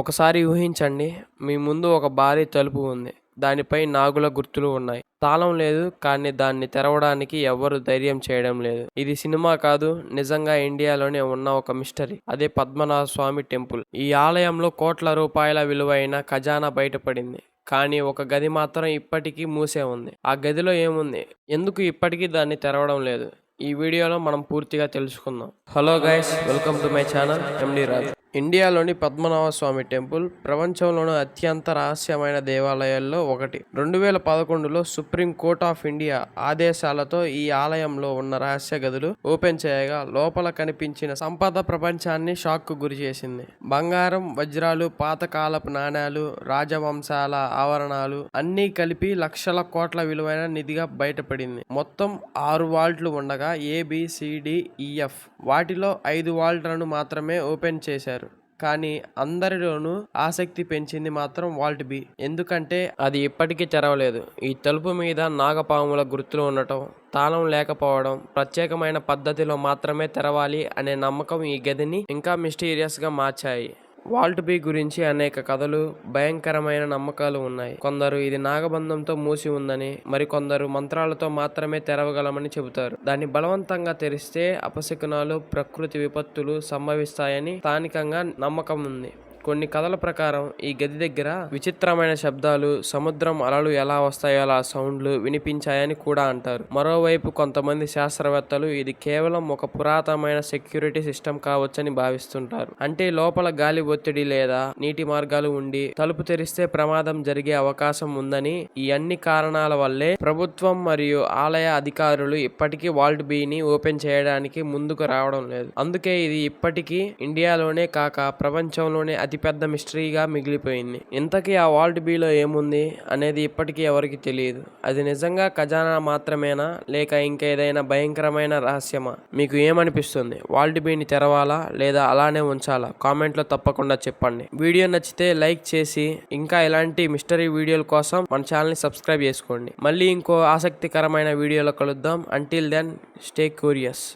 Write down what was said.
ఒకసారి ఊహించండి, మీ ముందు ఒక భారీ తలుపు ఉంది. దానిపై నాగుల గుర్తులు ఉన్నాయి. తాళం లేదు, కానీ దాన్ని తెరవడానికి ఎవ్వరూ ధైర్యం చేయడం లేదు. ఇది సినిమా కాదు, నిజంగా ఇండియాలోనే ఉన్న ఒక మిస్టరీ. అదే పద్మనాభ స్వామి టెంపుల్. ఈ ఆలయంలో కోట్ల రూపాయల విలువైన ఖజానా బయటపడింది. కానీ ఒక గది మాత్రం ఇప్పటికీ మూసే ఉంది. ఆ గదిలో ఏముంది? ఎందుకు ఇప్పటికీ దాన్ని తెరవడం లేదు? ఈ వీడియోలో మనం పూర్తిగా తెలుసుకుందాం. Hello guys, welcome to my channel MD Raju. ఇండియాలోని పద్మనాభ స్వామి టెంపుల్ ప్రపంచంలోని అత్యంత రహస్యమైన దేవాలయాల్లో ఒకటి. 2011లో సుప్రీం కోర్ట్ ఆఫ్ ఇండియా ఆదేశాలతో ఈ ఆలయంలో ఉన్న రహస్య గదులు ఓపెన్ చేయగా లోపల కనిపించిన సంపద ప్రపంచాన్ని షాక్ కు గురి చేసింది. బంగారం, వజ్రాలు, పాతకాలపు నాణేలు, రాజవంశాల ఆవరణాలు అన్నీ కలిపి లక్షల కోట్ల విలువైన నిధిగా బయటపడింది. మొత్తం 6 వాల్ట్లు ఉండగా ABCDEF వాటిలో 5 వాల్ట్లను మాత్రమే ఓపెన్ చేశారు. కానీ అందరిలోనూ ఆసక్తి పెంచింది మాత్రం వాల్ట్ బి. ఎందుకంటే అది ఇప్పటికీ తెరవలేదు. ఈ తలుపు మీద నాగపాముల గుర్తులు ఉండటం, తాళం లేకపోవడం, ప్రత్యేకమైన పద్ధతిలో మాత్రమే తెరవాలి అనే నమ్మకం ఈ గదిని ఇంకా మిస్టీరియస్ గా మార్చాయి. వాల్ట్ బి గురించి అనేక కథలు, భయంకరమైన నమ్మకాలు ఉన్నాయి. కొందరు ఇది నాగబంధంతో మూసి ఉందని, మరికొందరు మంత్రాలతో మాత్రమే తెరవగలమని చెబుతారు. దాన్ని బలవంతంగా తెరిస్తే అపశకునాలు, ప్రకృతి విపత్తులు సంభవిస్తాయని స్థానికంగా నమ్మకం ఉంది. కొన్ని కథల ప్రకారం ఈ గది దగ్గర విచిత్రమైన శబ్దాలు, సముద్రం అలలు ఎలా వస్తాయో అలా సౌండ్లు వినిపించాయని కూడా అంటారు. మరోవైపు కొంతమంది శాస్త్రవేత్తలు ఇది కేవలం ఒక పురాతనమైన సెక్యూరిటీ సిస్టమ్ కావచ్చని భావిస్తుంటారు. అంటే లోపల గాలి ఒత్తిడి లేదా నీటి మార్గాలు ఉండి తలుపు తెరిస్తే ప్రమాదం జరిగే అవకాశం ఉందని. ఈ అన్ని కారణాల వల్లే ప్రభుత్వం మరియు ఆలయ అధికారులు ఇప్పటికీ వాల్ట్ బిని ఓపెన్ చేయడానికి ముందుకు రావడం లేదు. అందుకే ఇది ఇప్పటికీ ఇండియాలోనే కాక ప్రపంచంలోనే అతిపెద్ద మిస్టరీగా మిగిలిపోయింది. ఇంతకీ ఆ వాల్ట్ బిలో ఏముంది అనేది ఇప్పటికీ ఎవరికి తెలియదు. అది నిజంగా ఖజానా మాత్రమేనా, లేక ఇంకేదైనా భయంకరమైన రహస్యమా? మీకు ఏమనిపిస్తుంది? వాల్ట్ బిని తెరవాలా లేదా అలానే ఉంచాలా? కామెంట్లో తప్పకుండా చెప్పండి. వీడియో నచ్చితే లైక్ చేసి ఇంకా ఇలాంటి మిస్టరీ వీడియోల కోసం మన ఛానల్ని సబ్స్క్రైబ్ చేసుకోండి. మళ్ళీ ఇంకో ఆసక్తికరమైన వీడియోలో కలుద్దాం. Until then, stay curious.